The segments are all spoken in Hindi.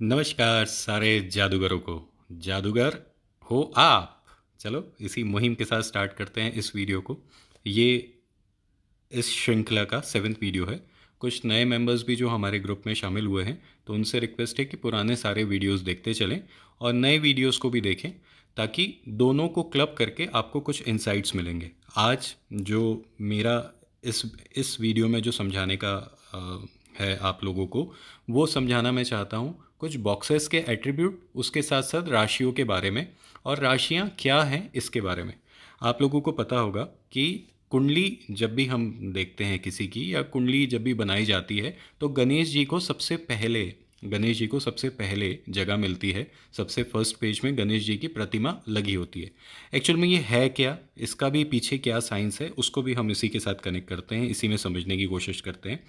नमस्कार सारे जादूगरों को। जादूगर हो आप। चलो इसी मुहिम के साथ स्टार्ट करते हैं इस वीडियो को। ये इस श्रृंखला का 7वां वीडियो है। कुछ नए मेंबर्स भी जो हमारे ग्रुप में शामिल हुए हैं, तो उनसे रिक्वेस्ट है कि पुराने सारे वीडियोस देखते चलें और नए वीडियोस को भी देखें, ताकि दोनों को क्लब करके आपको कुछ इंसाइट्स मिलेंगे। आज जो मेरा इस इस वीडियो में जो समझाने का है आप लोगों को, वो समझाना मैं चाहता हूँ कुछ बॉक्सेस के एट्रीब्यूट, उसके साथ साथ राशियों के बारे में, और राशियाँ क्या हैं इसके बारे में। आप लोगों को पता होगा कि कुंडली जब भी हम देखते हैं किसी की, या कुंडली जब भी बनाई जाती है, तो गणेश जी को सबसे पहले जगह मिलती है। सबसे फर्स्ट पेज में गणेश जी की प्रतिमा लगी होती है। एक्चुअल में ये है क्या, इसका भी पीछे क्या साइंस है, उसको भी हम इसी के साथ कनेक्ट करते हैं, इसी में समझने की कोशिश करते हैं।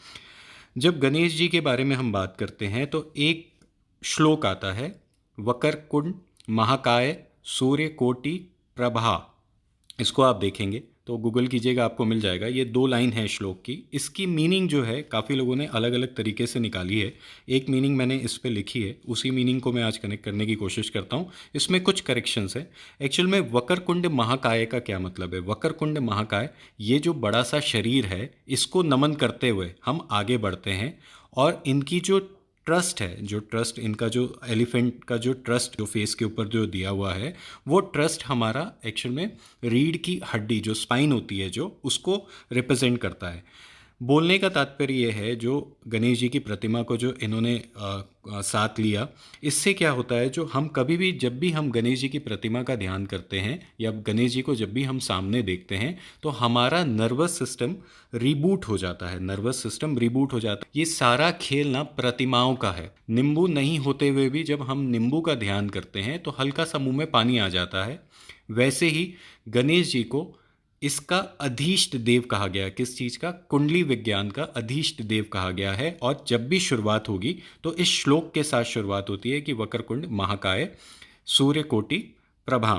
जब गणेश जी के बारे में हम बात करते हैं तो एक श्लोक आता है, वक्रकुंड महाकाय सूर्य कोटि प्रभा। इसको आप देखेंगे तो गूगल कीजिएगा, आपको मिल जाएगा। ये 2 लाइन है श्लोक की। इसकी मीनिंग जो है काफ़ी लोगों ने अलग अलग तरीके से निकाली है। एक मीनिंग मैंने इस पे लिखी है, उसी मीनिंग को मैं आज कनेक्ट करने की कोशिश करता हूँ। इसमें कुछ करेक्शंस है। एक्चुअल में वक्रकुंड महाकाय का क्या मतलब है? वक्रकुंड महाकाय, ये जो बड़ा सा शरीर है, इसको नमन करते हुए हम आगे बढ़ते हैं। और इनकी जो ट्रस्ट है, जो ट्रस्ट इनका, जो एलिफेंट का जो ट्रस्ट जो फेस के ऊपर जो दिया हुआ है, वो ट्रस्ट हमारा एक्चुअल में रीढ़ की हड्डी, जो स्पाइन होती है, जो उसको रिप्रेजेंट करता है। बोलने का तात्पर्य ये है, जो गणेश जी की प्रतिमा को जो इन्होंने साथ लिया, इससे क्या होता है, जो हम कभी भी जब भी हम गणेश जी की प्रतिमा का ध्यान करते हैं, या गणेश जी को जब भी हम सामने देखते हैं, तो हमारा नर्वस सिस्टम रिबूट हो जाता है। नर्वस सिस्टम रिबूट हो जाता है। ये सारा खेल ना प्रतिमाओं का है। नींबू नहीं होते हुए भी जब हम नींबू का ध्यान करते हैं, तो हल्का सा मुंह में पानी आ जाता है। वैसे ही गणेश जी को इसका अधीष्ट देव कहा गया है। किस चीज़ का? कुंडली विज्ञान का अधीष्ट देव कहा गया है। और जब भी शुरुआत होगी तो इस श्लोक के साथ शुरुआत होती है कि वक्रकुंड महाकाय सूर्यकोटि प्रभा।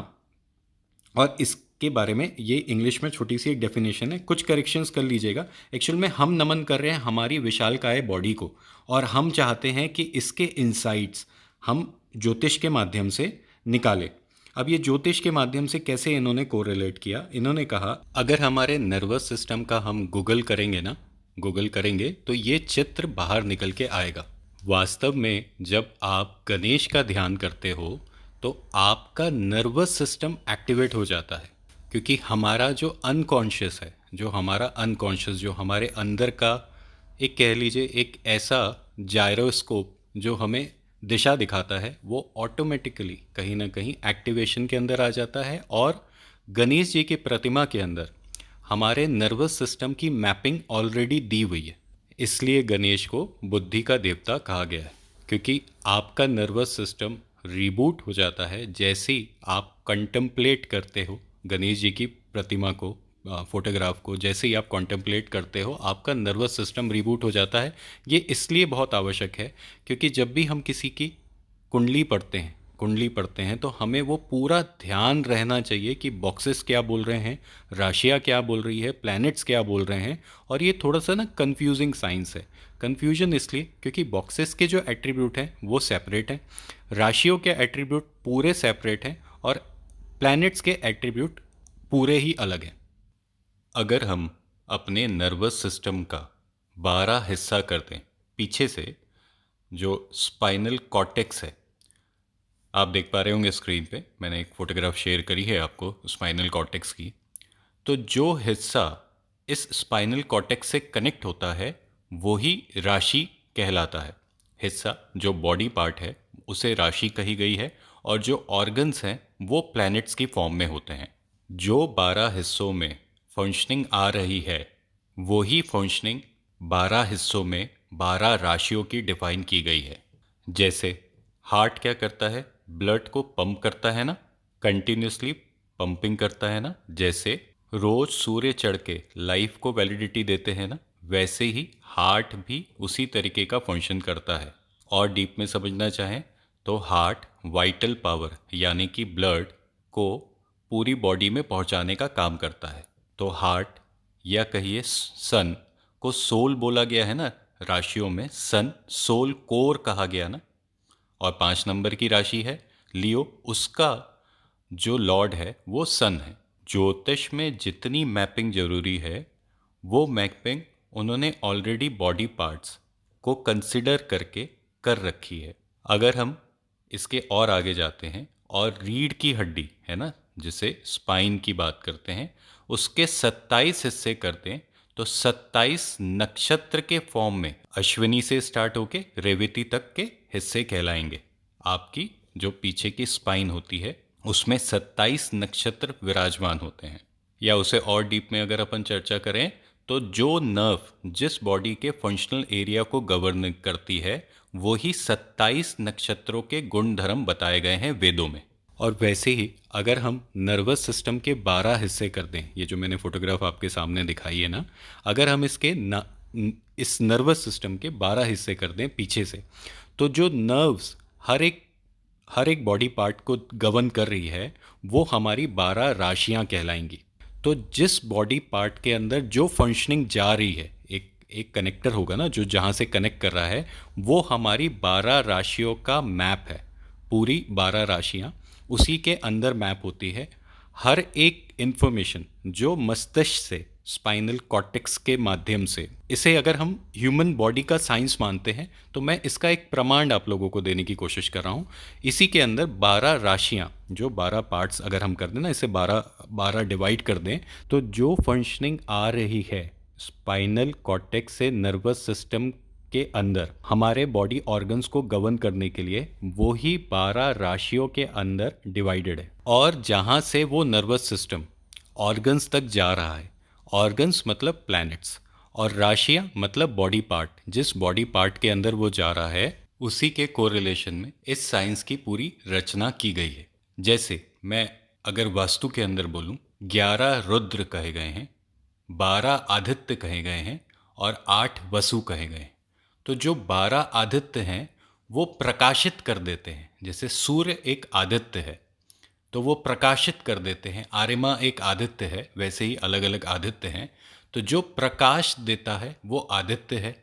और इसके बारे में ये इंग्लिश में छोटी सी एक डेफिनेशन है, कुछ करेक्शंस कर लीजिएगा। एक्चुअल में हम नमन कर रहे हैं हमारी विशालकाय बॉडी को, और हम चाहते हैं कि इसके इंसाइट्स हम ज्योतिष के माध्यम से निकालें। अब ये ज्योतिष के माध्यम से कैसे इन्होंने कोरिलेट किया? इन्होंने कहा, अगर हमारे नर्वस सिस्टम का हम गूगल करेंगे ना, गूगल करेंगे तो ये चित्र बाहर निकल के आएगा। वास्तव में जब आप गणेश का ध्यान करते हो, तो आपका नर्वस सिस्टम एक्टिवेट हो जाता है। क्योंकि हमारा जो अनकॉन्शियस है, जो हमारे अंदर का, एक कह लीजिए एक ऐसा जायरोस्कोप जो हमें दिशा दिखाता है, वो ऑटोमेटिकली कहीं ना कहीं एक्टिवेशन के अंदर आ जाता है। और गणेश जी की प्रतिमा के अंदर हमारे नर्वस सिस्टम की मैपिंग ऑलरेडी दी हुई है। इसलिए गणेश को बुद्धि का देवता कहा गया है। क्योंकि आपका नर्वस सिस्टम रिबूट हो जाता है जैसे ही आप कंtemplate करते हो गणेश जी की प्रतिमा को, फोटोग्राफ को। जैसे ही आप कंtemplate करते हो, आपका नर्वस सिस्टम रिबूट हो जाता है। ये इसलिए बहुत आवश्यक है, क्योंकि जब भी हम किसी की कुंडली पढ़ते हैं तो हमें वो पूरा ध्यान रहना चाहिए कि बॉक्सेस क्या बोल रहे हैं, राशियाँ क्या बोल रही है, प्लैनेट्स क्या बोल रहे हैं। और ये थोड़ा सा ना कंफ्यूजिंग साइंस है। कंफ्यूजन इसलिए क्योंकि बॉक्सेस के जो एट्रीब्यूट हैं वो सेपरेट हैं, राशियों के एट्रीब्यूट पूरे सेपरेट हैं, और प्लैनेट्स के एट्रीब्यूट पूरे ही अलग हैं। अगर हम अपने नर्वस सिस्टम का 12 हिस्सा कर दें पीछे से, जो स्पाइनल कॉर्टेक्स है, आप देख पा रहे होंगे स्क्रीन पे, मैंने एक फ़ोटोग्राफ शेयर करी है आपको स्पाइनल कॉर्टेक्स की। तो जो हिस्सा इस स्पाइनल कॉर्टेक्स से कनेक्ट होता है, वो ही राशि कहलाता है। हिस्सा जो बॉडी पार्ट है उसे राशि कही गई है, और जो ऑर्गन्स हैं वो प्लैनेट्स की फॉर्म में होते हैं। जो 12 हिस्सों में फंक्शनिंग आ रही है, वो ही फंक्शनिंग 12 हिस्सों में 12 राशियों की डिफाइन की गई है। जैसे हार्ट क्या करता है? ब्लड को पंप करता है ना, कंटिन्यूसली पंपिंग करता है ना। जैसे रोज सूर्य चढ़ के लाइफ को वैलिडिटी देते हैं ना, वैसे ही हार्ट भी उसी तरीके का फंक्शन करता है। और डीप में समझना चाहें तो हार्ट वाइटल पावर यानी कि ब्लड को पूरी बॉडी में पहुंचाने का काम करता है। तो हार्ट, या कहिए सन को सोल बोला गया है ना, राशियों में सन सोल कोर कहा गया ना। और 5 नंबर की राशि है लियो, उसका जो लॉर्ड है वो सन है। ज्योतिष में जितनी मैपिंग जरूरी है वो मैपिंग उन्होंने ऑलरेडी बॉडी पार्ट्स को कंसिडर करके कर रखी है। अगर हम इसके और आगे जाते हैं और रीढ़ की हड्डी है ना, जिसे स्पाइन की बात करते हैं, उसके 27 हिस्से करते हैं तो 27 नक्षत्र के फॉर्म में अश्विनी से स्टार्ट होके रेवती तक के हिस्से कहलाएंगे। आपकी जो पीछे की स्पाइन होती है उसमें 27 नक्षत्र विराजमान होते हैं। या उसे और डीप में अगर अपन चर्चा करें तो जो नर्व जिस बॉडी के फंक्शनल एरिया को गवर्न करती है वही 27 नक्षत्रों के गुण धर्म बताए गए हैं वेदों में। और वैसे ही अगर हम नर्वस सिस्टम के 12 हिस्से कर दें, ये जो मैंने फोटोग्राफ आपके सामने दिखाई है ना, अगर हम इस नर्वस सिस्टम के 12 हिस्से कर दें पीछे से, तो जो नर्व्स हर एक बॉडी पार्ट को गवर्न कर रही है वो हमारी 12 राशियां कहलाएंगी। तो जिस बॉडी पार्ट के अंदर जो फंक्शनिंग जा रही है, एक कनेक्टर होगा ना जो जहाँ से कनेक्ट कर रहा है, वो हमारी 12 राशियों का मैप है। पूरी 12 राशियाँ उसी के अंदर मैप होती है। हर एक इंफॉर्मेशन जो मस्तिष्क से, स्पाइनल कॉर्टेक्स के माध्यम से, इसे अगर हम ह्यूमन बॉडी का साइंस मानते हैं तो मैं इसका एक प्रमाण आप लोगों को देने की कोशिश कर रहा हूँ। इसी के अंदर 12 राशियाँ, जो 12 पार्ट्स अगर हम कर दें ना, इसे 12 डिवाइड कर दें, तो जो फंक्शनिंग आ रही है स्पाइनल कॉर्टेक्स से नर्वस सिस्टम के अंदर हमारे बॉडी ऑर्गन्स को गवर्न करने के लिए, वो ही 12 राशियों के अंदर डिवाइडेड है। और जहाँ से वो नर्वस सिस्टम ऑर्गन्स तक जा रहा है, ऑर्गन्स मतलब प्लैनेट्स और राशियाँ मतलब बॉडी पार्ट, जिस बॉडी पार्ट के अंदर वो जा रहा है उसी के कोरिलेशन में इस साइंस की पूरी रचना की गई है। जैसे मैं अगर वास्तु के अंदर बोलूँ, 11 रुद्र कहे गए हैं, 12 आदित्य कहे गए हैं और 8 वसु कहे गए हैं। तो जो 12 आदित्य हैं वो प्रकाशित कर देते हैं। जैसे सूर्य एक आदित्य है तो वो प्रकाशित कर देते हैं, आर्यमा एक आदित्य है, वैसे ही अलग अलग आदित्य हैं। तो जो प्रकाश देता है वो आदित्य है,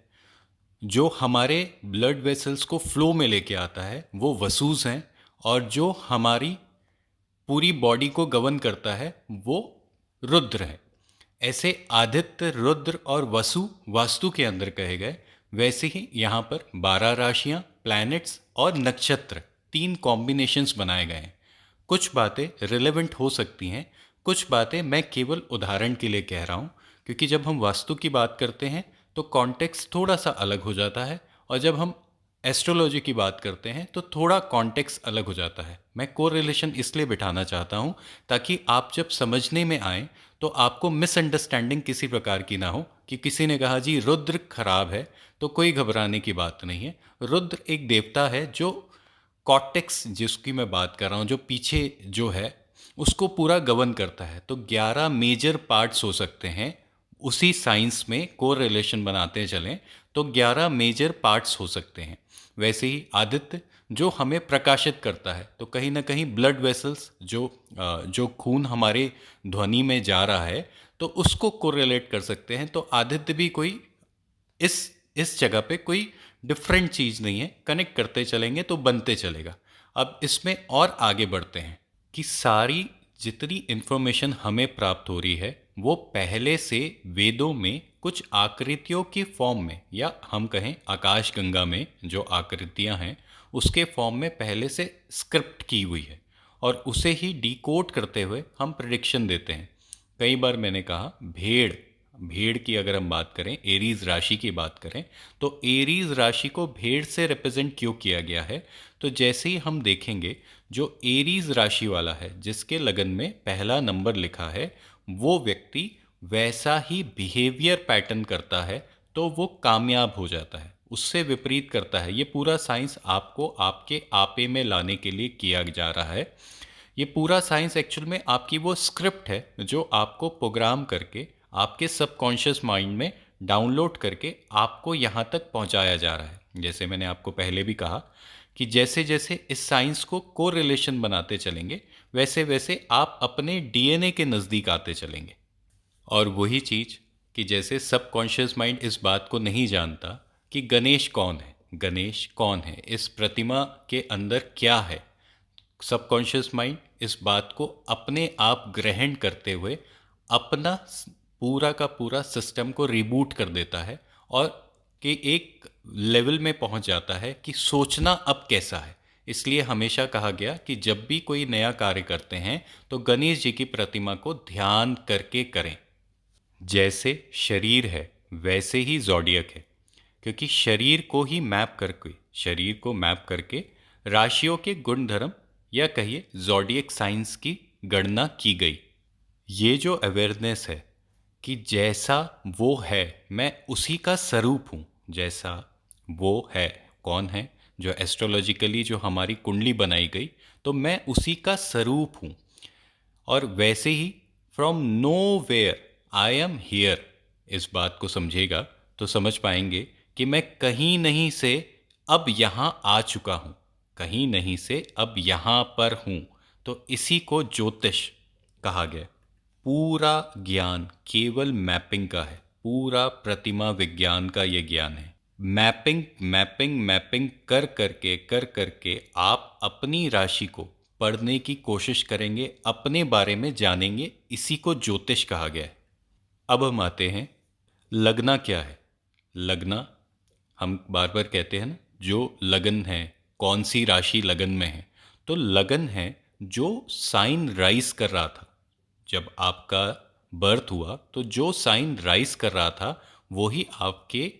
जो हमारे ब्लड वेसल्स को फ्लो में लेके आता है वो वसुस हैं, और जो हमारी पूरी बॉडी को गवर्न करता है वो रुद्र है। ऐसे आदित्य, रुद्र और वसु वास्तु के अंदर कहे गए। वैसे ही यहाँ पर 12 राशियाँ, प्लैनेट्स और नक्षत्र, 3 कॉम्बिनेशंस बनाए गए हैं। कुछ बातें रिलेवेंट हो सकती हैं, कुछ बातें मैं केवल उदाहरण के लिए कह रहा हूँ, क्योंकि जब हम वास्तु की बात करते हैं तो कॉन्टेक्स्ट थोड़ा सा अलग हो जाता है, और जब हम एस्ट्रोलॉजी की बात करते हैं तो थोड़ा कॉन्टेक्स्ट अलग हो जाता है। मैं कोरिलेशन इसलिए बिठाना चाहता हूँ ताकि आप जब समझने में आए तो आपको मिसअंडरस्टैंडिंग किसी प्रकार की ना हो कि किसी ने कहा जी रुद्र खराब है, तो कोई घबराने की बात नहीं है। रुद्र एक देवता है जो कॉर्टेक्स, जिसकी मैं बात कर रहा हूँ, जो पीछे जो है उसको पूरा गवर्न करता है। तो 11 मेजर पार्ट्स हो सकते हैं, उसी साइंस में कोरिलेशन बनाते चलें तो 11 मेजर पार्ट्स हो सकते हैं। वैसे ही आदित्य जो हमें प्रकाशित करता है, तो कहीं ना कहीं ब्लड वेसल्स, जो खून हमारे ध्वनि में जा रहा है, तो उसको कोरिलेट कर सकते हैं। तो आदित्य भी कोई इस जगह पे कोई डिफरेंट चीज़ नहीं है, कनेक्ट करते चलेंगे तो बनते चलेगा। अब इसमें और आगे बढ़ते हैं कि सारी जितनी इन्फॉर्मेशन हमें प्राप्त हो रही है वो पहले से वेदों में कुछ आकृतियों की फॉर्म में, या हम कहें आकाश गंगा में जो आकृतियां हैं उसके फॉर्म में पहले से स्क्रिप्ट की हुई है, और उसे ही डिकोड करते हुए हम प्रिडिक्शन देते हैं। कई बार मैंने कहा भेड़ की अगर हम बात करें, एरीज राशि की बात करें, तो एरीज राशि को भेड़ से रिप्रेजेंट क्यों किया गया है? तो जैसे ही हम देखेंगे, जो एरीज राशि वाला है जिसके लगन में पहला नंबर लिखा है, वो व्यक्ति वैसा ही बिहेवियर पैटर्न करता है तो वो कामयाब हो जाता है। उससे विपरीत करता है। ये पूरा साइंस आपको आपके आपे में लाने के लिए किया जा रहा है। ये पूरा साइंस एक्चुअल में आपकी वो स्क्रिप्ट है जो आपको प्रोग्राम करके आपके सबकॉन्शियस माइंड में डाउनलोड करके आपको यहाँ तक पहुँचाया जा रहा है। जैसे मैंने आपको पहले भी कहा कि जैसे जैसे इस साइंस को कोरिलेशन बनाते चलेंगे, वैसे वैसे आप अपने डीएनए के नज़दीक आते चलेंगे। और वही चीज़ कि जैसे सबकॉन्शियस माइंड इस बात को नहीं जानता कि गणेश कौन है, गणेश कौन है, इस प्रतिमा के अंदर क्या है। सबकॉन्शियस माइंड इस बात को अपने आप ग्रहण करते हुए अपना पूरा का पूरा सिस्टम को रिबूट कर देता है और कि एक लेवल में पहुंच जाता है कि सोचना अब कैसा है। इसलिए हमेशा कहा गया कि जब भी कोई नया कार्य करते हैं तो गणेश जी की प्रतिमा को ध्यान करके करें। जैसे शरीर है वैसे ही ज़ोडियक है, क्योंकि शरीर को मैप करके राशियों के गुणधर्म या कहिए ज़ोडियक साइंस की गणना की गई। ये जो अवेयरनेस है कि जैसा वो है मैं उसी का स्वरूप हूँ, जैसा वो है कौन है, जो एस्ट्रोलॉजिकली जो हमारी कुंडली बनाई गई तो मैं उसी का स्वरूप हूँ। और वैसे ही from nowhere I am here, इस बात को समझेगा तो समझ पाएंगे कि मैं कहीं नहीं से अब यहाँ आ चुका हूँ, कहीं नहीं से अब यहाँ पर हूँ। तो इसी को ज्योतिष कहा गया। पूरा ज्ञान केवल मैपिंग का है, पूरा प्रतिमा विज्ञान का ये ज्ञान है। मैपिंग मैपिंग मैपिंग कर करके आप अपनी राशि को पढ़ने की कोशिश करेंगे, अपने बारे में जानेंगे, इसी को ज्योतिष कहा गया है। अब हम आते हैं लगना क्या है। लगना हम बार बार कहते हैं ना, जो लगन है, कौन सी राशि लगन में है। तो लगन है जो साइन राइज कर रहा था जब आपका बर्थ हुआ, तो जो साइन राइज कर रहा था वही आपके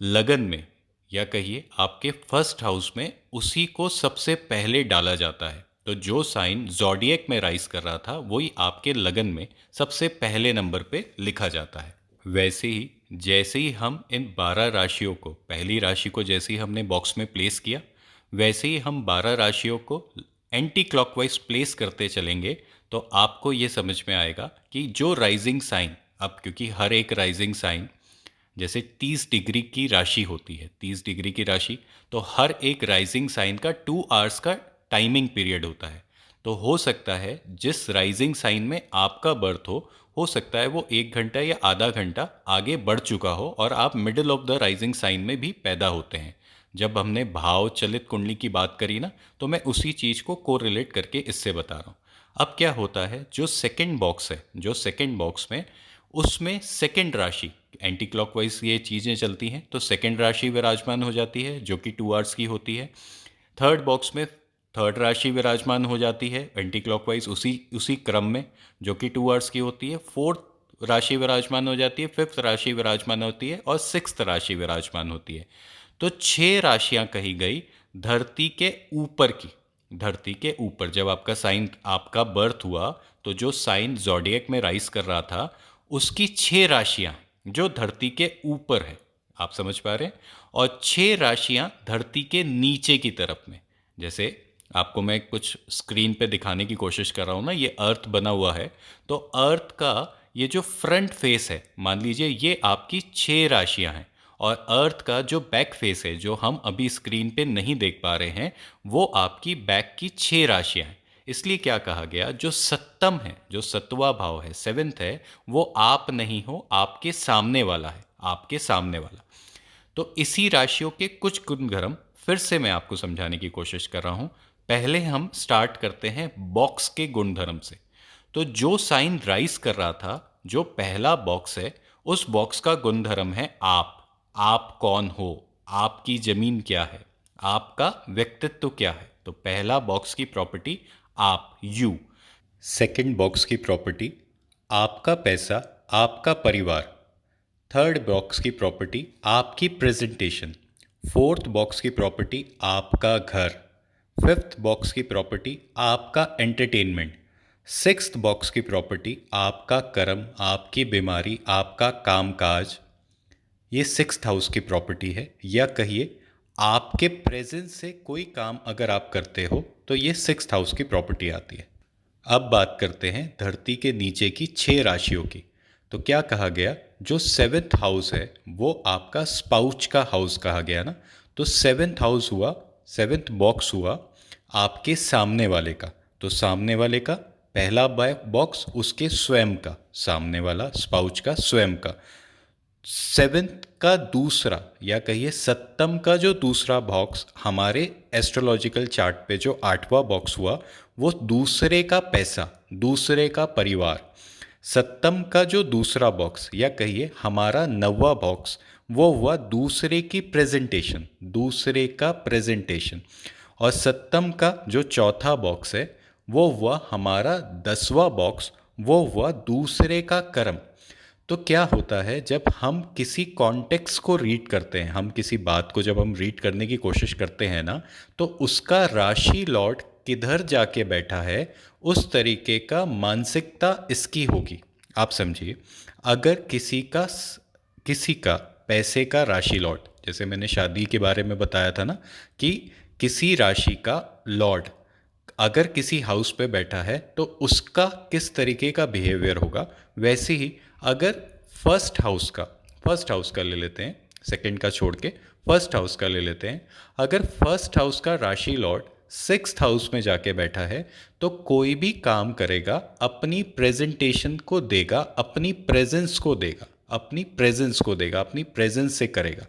लगन में या कहिए आपके फर्स्ट हाउस में उसी को सबसे पहले डाला जाता है। तो जो साइन ज़ोडिएक में राइज कर रहा था वही आपके लगन में सबसे पहले नंबर पे लिखा जाता है। वैसे ही जैसे ही हम इन 12 राशियों को, पहली राशि को जैसे ही हमने बॉक्स में प्लेस किया, वैसे ही हम 12 राशियों को एंटी क्लॉकवाइज प्लेस करते चलेंगे तो आपको ये समझ में आएगा कि जो राइजिंग साइन, अब क्योंकि हर एक राइजिंग साइन जैसे 30 डिग्री की राशि होती है, 30 डिग्री की राशि, तो हर एक राइजिंग साइन का 2 आवर्स का टाइमिंग पीरियड होता है। तो हो सकता है जिस राइजिंग साइन में आपका बर्थ हो सकता है वो 1 घंटा या आधा घंटा आगे बढ़ चुका हो और आप middle of the rising sign में भी पैदा होते हैं। जब हमने भाव चलित कुंडली की बात करी ना, तो मैं उसी चीज़ को कोरिलेट करके इससे बता रहा हूँ। अब क्या होता है, जो सेकंड बॉक्स है, जो सेकंड बॉक्स में उसमें सेकंड राशि एंटी क्लॉकवाइज ये चीज़ें चलती हैं, तो सेकंड राशि विराजमान हो जाती है जो कि 2 आवर्स की होती है। थर्ड बॉक्स में थर्ड राशि विराजमान हो जाती है एंटी क्लॉकवाइज उसी उसी क्रम में जो कि 2 आवर्स की होती है। फोर्थ राशि विराजमान हो जाती है, फिफ्थ राशि विराजमान होती है और सिक्स्थ राशि विराजमान होती है। तो 6 राशियां कही गई धरती के ऊपर की। धरती के ऊपर जब आपका साइन, आपका बर्थ हुआ तो जो साइन ज़ोडिएक में राइज कर रहा था उसकी 6 राशियां जो धरती के ऊपर है, आप समझ पा रहे हैं, और 6 राशियां धरती के नीचे की तरफ में। जैसे आपको मैं कुछ स्क्रीन पे दिखाने की कोशिश कर रहा हूँ ना, ये अर्थ बना हुआ है, तो अर्थ का ये जो फ्रंट फेस है, मान लीजिए ये आपकी 6 राशियां हैं, और अर्थ का जो बैक फेस है जो हम अभी स्क्रीन पे नहीं देख पा रहे हैं, वो आपकी बैक की 6 राशियां हैं। इसलिए क्या कहा गया, जो सप्तम है, जो सत्वा भाव है, सेवेंथ है, वो आप नहीं हो, आपके सामने वाला है, आपके सामने वाला। तो इसी राशियों के कुछ गुणधर्म फिर से मैं आपको समझाने की कोशिश कर रहा हूं। पहले हम स्टार्ट करते हैं बॉक्स के गुणधर्म से। तो जो साइन राइज कर रहा था, जो पहला बॉक्स है, उस बॉक्स का गुणधर्म है आप। आप कौन हो, आपकी जमीन क्या है, आपका व्यक्तित्व क्या है। तो पहला बॉक्स की प्रॉपर्टी आप, यू। सेकंड बॉक्स की प्रॉपर्टी आपका पैसा, आपका परिवार। थर्ड बॉक्स की प्रॉपर्टी आपकी प्रेजेंटेशन। फोर्थ बॉक्स की प्रॉपर्टी आपका घर। फिफ्थ बॉक्स की प्रॉपर्टी आपका एंटरटेनमेंट। सिक्स्थ बॉक्स की प्रॉपर्टी आपका कर्म, आपकी बीमारी, आपका कामकाज। ये सिक्स्थ हाउस की प्रॉपर्टी है, या कहिए आपके प्रेजेंस से कोई काम अगर आप करते हो तो ये सिक्स्थ हाउस की प्रॉपर्टी आती है। अब बात करते हैं धरती के नीचे की 6 राशियों की। तो क्या कहा गया, जो सेवेंथ हाउस है वो आपका स्पाउच का हाउस कहा गया ना। तो सेवेंथ हाउस हुआ, सेवेंथ बॉक्स हुआ आपके सामने वाले का। तो सामने वाले का पहला बॉक्स उसके स्वयं का, सामने वाला स्पाउच का स्वयं का। सेवेंथ का दूसरा या कहिए सप्तम का जो दूसरा बॉक्स हमारे एस्ट्रोलॉजिकल चार्ट पे जो आठवां बॉक्स हुआ, वो दूसरे का पैसा, दूसरे का परिवार। सप्तम का जो दूसरा बॉक्स या कहिए हमारा नौवां बॉक्स, वो हुआ दूसरे की प्रेजेंटेशन, दूसरे का प्रेजेंटेशन। और सप्तम का जो चौथा बॉक्स है वो हुआ हमारा 10वां बॉक्स, वो हुआ दूसरे का कर्म। तो क्या होता है जब हम किसी कॉन्टेक्स्ट को रीड करते हैं, हम किसी बात को जब हम रीड करने की कोशिश करते हैं ना, तो उसका राशि लॉर्ड किधर जाके बैठा है, उस तरीके का मानसिकता इसकी होगी। आप समझिए, अगर किसी का पैसे का राशि लॉर्ड, जैसे मैंने शादी के बारे में बताया था ना, कि किसी राशि का लॉर्ड अगर किसी हाउस पे बैठा है तो उसका किस तरीके का बिहेवियर होगा, वैसे ही अगर फर्स्ट हाउस का ले लेते हैं, सेकंड का छोड़ के फर्स्ट हाउस का ले लेते हैं। अगर फर्स्ट हाउस का राशि लॉर्ड सिक्स्थ हाउस में जाके बैठा है तो कोई भी काम करेगा अपनी प्रेजेंटेशन को देगा, अपनी प्रेजेंस को देगा, अपनी प्रेजेंस को देगा, अपनी प्रेजेंस से करेगा।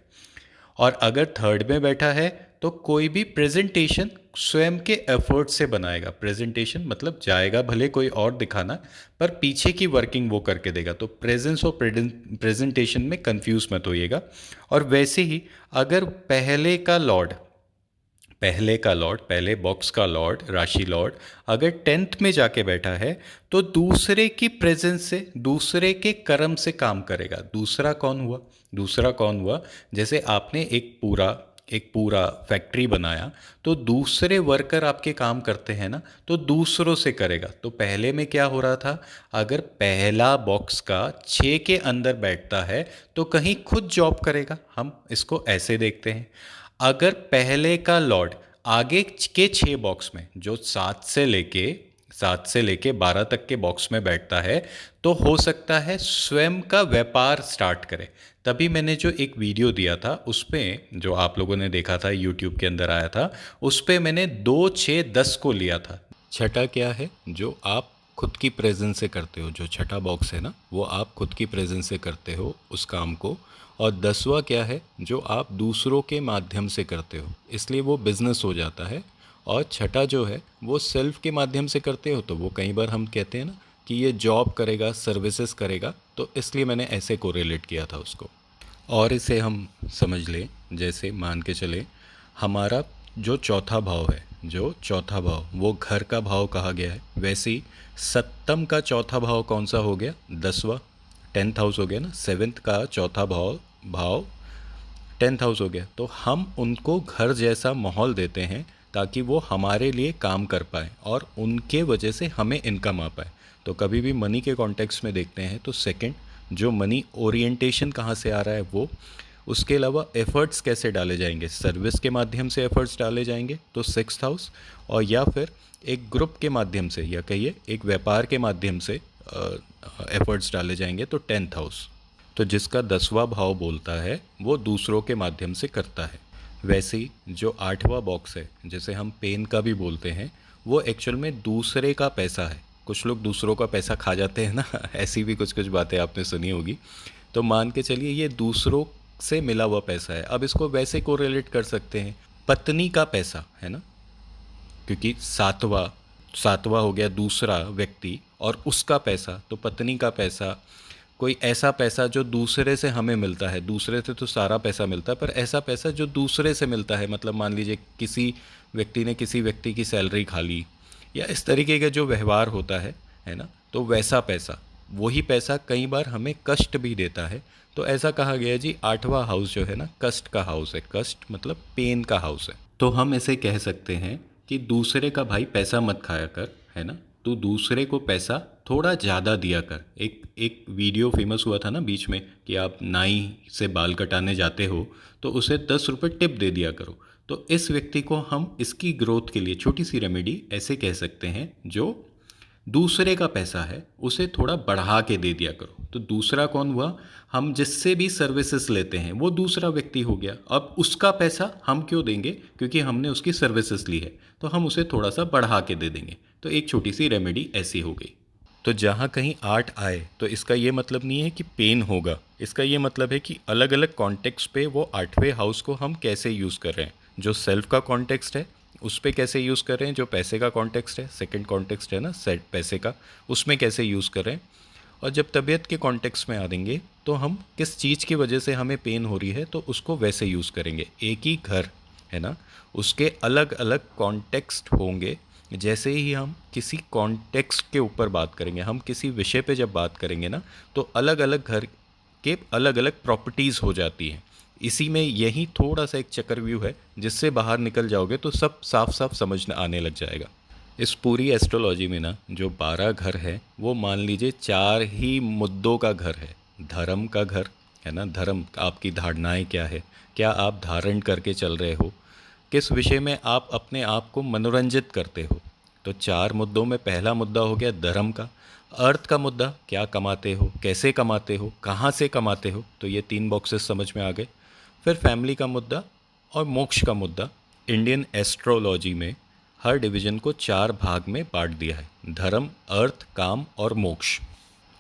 और अगर थर्ड में बैठा है तो कोई भी प्रेजेंटेशन स्वयं के एफर्ट से बनाएगा। प्रेजेंटेशन मतलब जाएगा भले कोई और दिखाना, पर पीछे की वर्किंग वो करके देगा। तो प्रेजेंस और प्रेजेंटेशन में कंफ्यूज मत होइएगा। और वैसे ही अगर पहले बॉक्स का लॉर्ड, राशि लॉर्ड अगर 10th में जाके बैठा है तो दूसरे की प्रेजेंस से, दूसरे के कर्म से काम करेगा। दूसरा कौन हुआ? जैसे आपने एक पूरा फैक्ट्री बनाया, तो दूसरे वर्कर आपके काम करते हैं ना, तो दूसरों से करेगा। तो पहले में क्या हो रहा था, अगर पहला बॉक्स का 6 के अंदर बैठता है तो कहीं खुद जॉब करेगा। हम इसको ऐसे देखते हैं। अगर पहले का लॉर्ड आगे के 6 बॉक्स में, जो 7 से लेके 12 तक के बॉक्स में बैठता है, तो हो सकता है स्वयं का व्यापार स्टार्ट करे। तभी मैंने जो एक वीडियो दिया था उस पे, जो आप लोगों ने देखा था यूट्यूब के अंदर आया था, उस पे मैंने 2, 6, 10 को लिया था। छठा क्या है, जो आप खुद की प्रेजेंस से करते हो, जो छठा बॉक्स है ना, वो आप खुद की प्रेजेंस से करते हो उस काम को। और 10वां क्या है, जो आप दूसरों के माध्यम से करते हो, इसलिए वो बिजनेस हो जाता है। और छठा जो है वो सेल्फ के माध्यम से करते हो, तो वो कई बार हम कहते हैं ना कि ये जॉब करेगा, सर्विसेज करेगा, तो इसलिए मैंने ऐसे को रिलेट किया था उसको। और इसे हम समझ लें, जैसे मान के चले हमारा जो चौथा भाव वो घर का भाव कहा गया है, वैसे ही सप्तम का चौथा भाव कौन सा हो गया, 10वां, 10th हाउस हो गया ना। सेवेंथ का चौथा भाव 10th हाउस हो गया। तो हम उनको घर जैसा माहौल देते हैं ताकि वो हमारे लिए काम कर पाए और उनके वजह से हमें इनकम आ पाए। तो कभी भी मनी के कॉन्टेक्स्ट में देखते हैं तो सेकंड, जो मनी ओरिएंटेशन कहाँ से आ रहा है वो, उसके अलावा एफ़र्ट्स कैसे डाले जाएंगे, सर्विस के माध्यम से एफ़र्ट्स डाले जाएंगे तो सिक्स्थ हाउस, और या फिर एक ग्रुप के माध्यम से या कहिए एक व्यापार के माध्यम से एफ़र्ट्स डाले जाएंगे तो 10th हाउस। तो जिसका 10वां भाव बोलता है वो दूसरों के माध्यम से करता है। वैसे ही जो 8वां बॉक्स है, जिसे हम पेन का भी बोलते हैं, वो एक्चुअल में दूसरे का पैसा है। कुछ लोग दूसरों का पैसा खा जाते हैं ना ऐसी भी कुछ कुछ बातें आपने सुनी होगी। तो मान के चलिए ये दूसरों से मिला हुआ पैसा है। अब इसको वैसे को रिलेट कर सकते हैं, पत्नी का पैसा है ना, क्योंकि सातवां सातवां हो गया दूसरा व्यक्ति और उसका पैसा, तो पत्नी का पैसा, कोई ऐसा पैसा जो दूसरे से हमें मिलता है। दूसरे से तो सारा पैसा मिलता है, पर ऐसा पैसा जो दूसरे से मिलता है, मतलब मान लीजिए किसी व्यक्ति ने किसी व्यक्ति की सैलरी खा ली, या इस तरीके का जो व्यवहार होता है ना, तो वैसा पैसा, वही पैसा कई बार हमें कष्ट भी देता है। तो ऐसा कहा गया है जी, 8वां हाउस जो है ना, कष्ट का हाउस है। कष्ट मतलब पेन का हाउस है। तो हम ऐसे कह सकते हैं कि दूसरे का भाई पैसा मत खाया कर, है ना, तो दूसरे को पैसा थोड़ा ज़्यादा दिया कर। एक एक वीडियो फेमस हुआ था ना बीच में, कि आप नाई से बाल कटाने जाते हो तो उसे 10 रुपये टिप दे दिया करो। तो इस व्यक्ति को हम इसकी ग्रोथ के लिए छोटी सी रेमेडी ऐसे कह सकते हैं, जो दूसरे का पैसा है उसे थोड़ा बढ़ा के दे दिया करो। तो दूसरा कौन हुआ, हम जिससे भी सर्विसेज लेते हैं वो दूसरा व्यक्ति हो गया। अब उसका पैसा हम क्यों देंगे, क्योंकि हमने उसकी सर्विसेज ली है, तो हम उसे थोड़ा सा बढ़ा के दे देंगे। तो एक छोटी सी रेमेडी ऐसी हो गई। तो जहाँ कहीं आठ आए तो इसका ये मतलब नहीं है कि पेन होगा, इसका ये मतलब है कि अलग अलग कॉन्टेक्स्ट पे वो आठवें हाउस को हम कैसे यूज़ कर रहे हैं। जो सेल्फ का कॉन्टेक्स्ट है उस पे कैसे यूज़ कर रहे हैं, जो पैसे का कॉन्टेक्स्ट है, सेकंड कॉन्टेक्स्ट है ना सेट पैसे का, उसमें कैसे यूज़ कर रहे हैं। और जब तबीयत के कॉन्टेक्स्ट में आ देंगे तो हम किस चीज़ की वजह से हमें पेन हो रही है तो उसको वैसे यूज़ करेंगे। एक ही घर है ना, उसके अलग अलग कॉन्टेक्स्ट होंगे। जैसे ही हम किसी कॉन्टेक्स्ट के ऊपर बात करेंगे, हम किसी विषय पे जब बात करेंगे ना, तो अलग अलग घर के अलग अलग प्रॉपर्टीज़ हो जाती हैं। इसी में यही थोड़ा सा एक चक्रव्यूह है, जिससे बाहर निकल जाओगे तो सब साफ साफ समझ आने लग जाएगा। इस पूरी एस्ट्रोलॉजी में ना जो 12 घर है वो मान लीजिए 4 ही मुद्दों का घर है। धर्म का घर है ना, धर्म आपकी धारणाएं क्या है, क्या आप धारण करके चल रहे हो, किस विषय में आप अपने आप को मनोरंजित करते हो। तो 4 मुद्दों में पहला मुद्दा हो गया धर्म का। अर्थ का मुद्दा, क्या कमाते हो, कैसे कमाते हो, कहाँ से कमाते हो, तो ये 3 बॉक्सेस समझ में आ गए। फिर फैमिली का मुद्दा और मोक्ष का मुद्दा। इंडियन एस्ट्रोलॉजी में हर डिवीजन को 4 भाग में बांट दिया है, धर्म, अर्थ, काम और मोक्ष।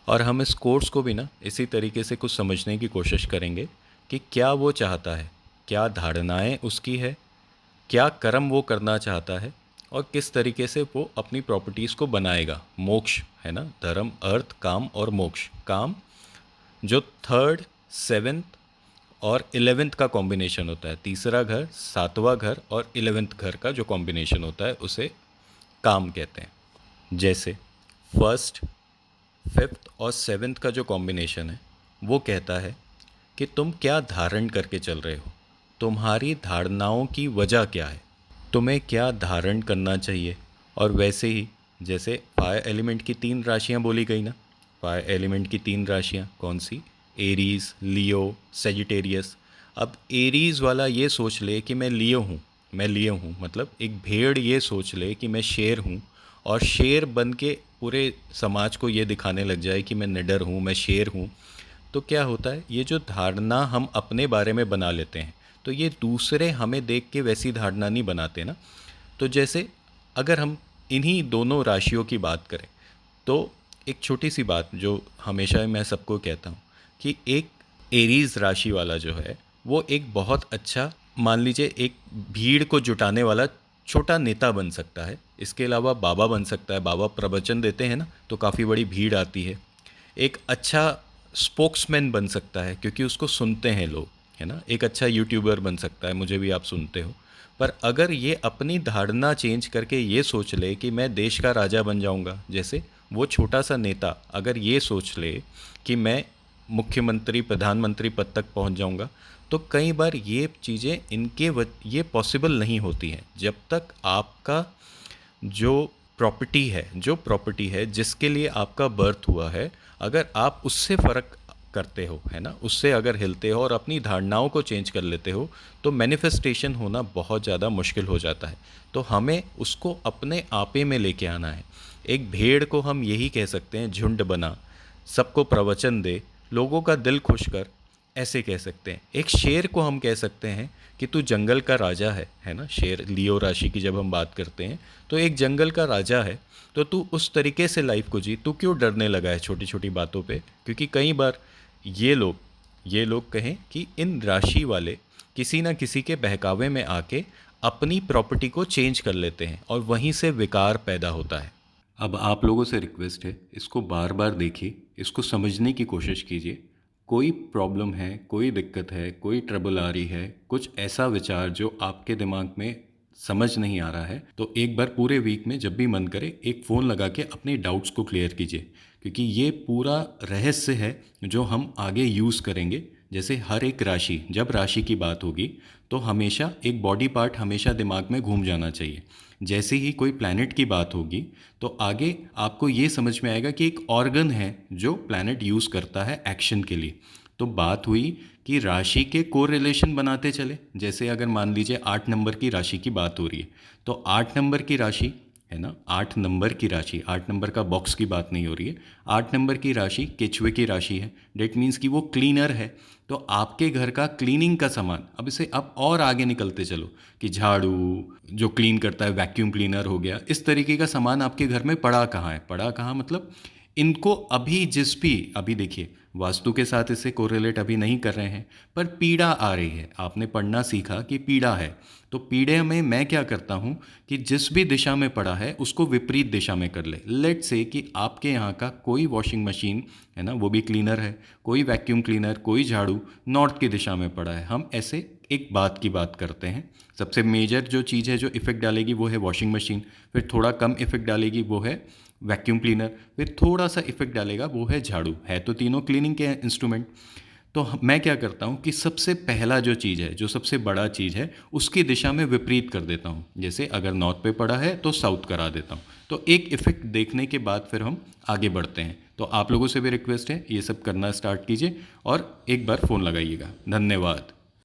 और हम इस कोर्स को भी ना इसी तरीके से कुछ समझने की कोशिश करेंगे कि क्या वो चाहता है, क्या धारणाएं उसकी है, क्या कर्म वो करना चाहता है, और किस तरीके से वो अपनी प्रॉपर्टीज़ को बनाएगा। मोक्ष है ना, धर्म, अर्थ, काम और मोक्ष। काम जो थर्ड, सेवेंथ और 11th का कॉम्बिनेशन होता है, तीसरा घर, सातवां घर और 11th घर का जो कॉम्बिनेशन होता है उसे काम कहते हैं। जैसे फर्स्ट, फिफ्थ और सेवेंथ का जो कॉम्बिनेशन है वो कहता है कि तुम क्या धारण करके चल रहे हो, तुम्हारी धारणाओं की वजह क्या है, तुम्हें क्या धारण करना चाहिए। और वैसे ही जैसे फायर एलिमेंट की 3 राशियां बोली गई ना, फायर एलिमेंट की 3 राशियां कौन सी, एरीज, लियो, सेजिटेरियस। अब एरीज वाला ये सोच ले कि मैं लियो हूँ, मैं लियो हूँ मतलब एक भेड़ ये सोच ले कि मैं शेर हूँ, और शेर बन के पूरे समाज को ये दिखाने लग जाए कि मैं निडर हूँ, मैं शेर हूँ। तो क्या होता है, ये जो धारणा हम अपने बारे में बना लेते हैं, तो ये दूसरे हमें देख के वैसी धारणा नहीं बनाते ना। तो जैसे अगर हम इन्हीं दोनों राशियों की बात करें तो एक छोटी सी बात जो हमेशा मैं सबको कहता हूँ कि एक एरीज राशि वाला जो है वो एक बहुत अच्छा, मान लीजिए एक भीड़ को जुटाने वाला छोटा नेता बन सकता है। इसके अलावा बाबा बन सकता है, बाबा प्रवचन देते हैं ना तो काफ़ी बड़ी भीड़ आती है। एक अच्छा स्पोक्समैन बन सकता है क्योंकि उसको सुनते हैं लोग, है ना। एक अच्छा यूट्यूबर बन सकता है, मुझे भी आप सुनते हो। पर अगर ये अपनी धारणा चेंज करके ये सोच ले कि मैं देश का राजा बन जाऊंगा, जैसे वो छोटा सा नेता अगर ये सोच ले कि मैं मुख्यमंत्री प्रधानमंत्री पद तक पहुंच जाऊंगा, तो कई बार ये चीज़ें ये पॉसिबल नहीं होती हैं जब तक आपका जो प्रॉपर्टी है जिसके लिए आपका बर्थ हुआ है, अगर आप उससे फ़र्क करते हो, है ना, उससे अगर हिलते हो और अपनी धारणाओं को चेंज कर लेते हो, तो मैनिफेस्टेशन होना बहुत ज़्यादा मुश्किल हो जाता है। तो हमें उसको अपने आपे में लेके आना है। एक भेड़ को हम यही कह सकते हैं, झुंड बना, सबको प्रवचन दे, लोगों का दिल खुश कर, ऐसे कह सकते हैं। एक शेर को हम कह सकते हैं कि तू जंगल का राजा है ना। शेर लियो राशि की जब हम बात करते हैं तो एक जंगल का राजा है, तो तू उस तरीके से लाइफ को जी, तू क्यों डरने लगा है छोटी छोटी बातों पे। क्योंकि कई बार ये लोग कहें कि इन राशि वाले किसी ना किसी के बहकावे में आके अपनी प्रॉपर्टी को चेंज कर लेते हैं और वहीं से विकार पैदा होता है। अब आप लोगों से रिक्वेस्ट है, इसको बार बार देखिए, इसको समझने की कोशिश कीजिए। कोई प्रॉब्लम है, कोई दिक्कत है, कोई ट्रबल आ रही है, कुछ ऐसा विचार जो आपके दिमाग में समझ नहीं आ रहा है, तो एक बार पूरे वीक में जब भी मन करे एक फ़ोन लगा के अपने डाउट्स को क्लियर कीजिए। क्योंकि ये पूरा रहस्य है जो हम आगे यूज़ करेंगे। जैसे हर एक राशि, जब राशि की बात होगी तो हमेशा एक बॉडी पार्ट हमेशा दिमाग में घूम जाना चाहिए। जैसे ही कोई प्लैनेट की बात होगी तो आगे आपको ये समझ में आएगा कि एक ऑर्गन है जो प्लैनेट यूज़ करता है एक्शन के लिए। तो बात हुई कि राशि के कोरिलेशन बनाते चले। जैसे अगर मान लीजिए 8 नंबर की राशि की बात हो रही है, तो 8 नंबर की राशि है ना, 8 नंबर की राशि, 8 नंबर का बॉक्स की बात नहीं हो रही है, 8 नंबर की राशि केचुए की राशि है। डेट मीन्स कि वो क्लीनर है। तो आपके घर का क्लीनिंग का सामान, अब इसे अब और आगे निकलते चलो कि झाड़ू जो क्लीन करता है, वैक्यूम क्लीनर हो गया, इस तरीके का सामान आपके घर में पड़ा कहाँ है, पड़ा कहाँ मतलब इनको अभी देखिए, वास्तु के साथ इसे कोरिलेट अभी नहीं कर रहे हैं, पर पीड़ा आ रही है, आपने पढ़ना सीखा कि पीड़ा है, तो पीड़े में मैं क्या करता हूँ कि जिस भी दिशा में पड़ा है उसको विपरीत दिशा में कर ले। लेट से कि आपके यहाँ का कोई वॉशिंग मशीन है ना, वो भी क्लीनर है, कोई वैक्यूम क्लीनर, कोई झाड़ू नॉर्थ की दिशा में पड़ा है। हम ऐसे एक बात की बात करते हैं। सबसे मेजर जो चीज़ है जो इफ़ेक्ट डालेगी वो है वॉशिंग मशीन, फिर थोड़ा कम इफ़ेक्ट डालेगी वो है वैक्यूम क्लीनर, फिर थोड़ा सा इफ़ेक्ट डालेगा वो है झाड़ू। है तो तीनों क्लीनिंग के इंस्ट्रूमेंट। तो मैं क्या करता हूँ कि सबसे पहला जो चीज़ है, जो सबसे बड़ा चीज़ है, उसकी दिशा में विपरीत कर देता हूँ। जैसे अगर नॉर्थ पे पड़ा है तो साउथ करा देता हूँ। तो एक इफ़ेक्ट देखने के बाद फिर हम आगे बढ़ते हैं। तो आप लोगों से भी रिक्वेस्ट है, ये सब करना स्टार्ट कीजिए और एक बार फ़ोन लगाइएगा। धन्यवाद।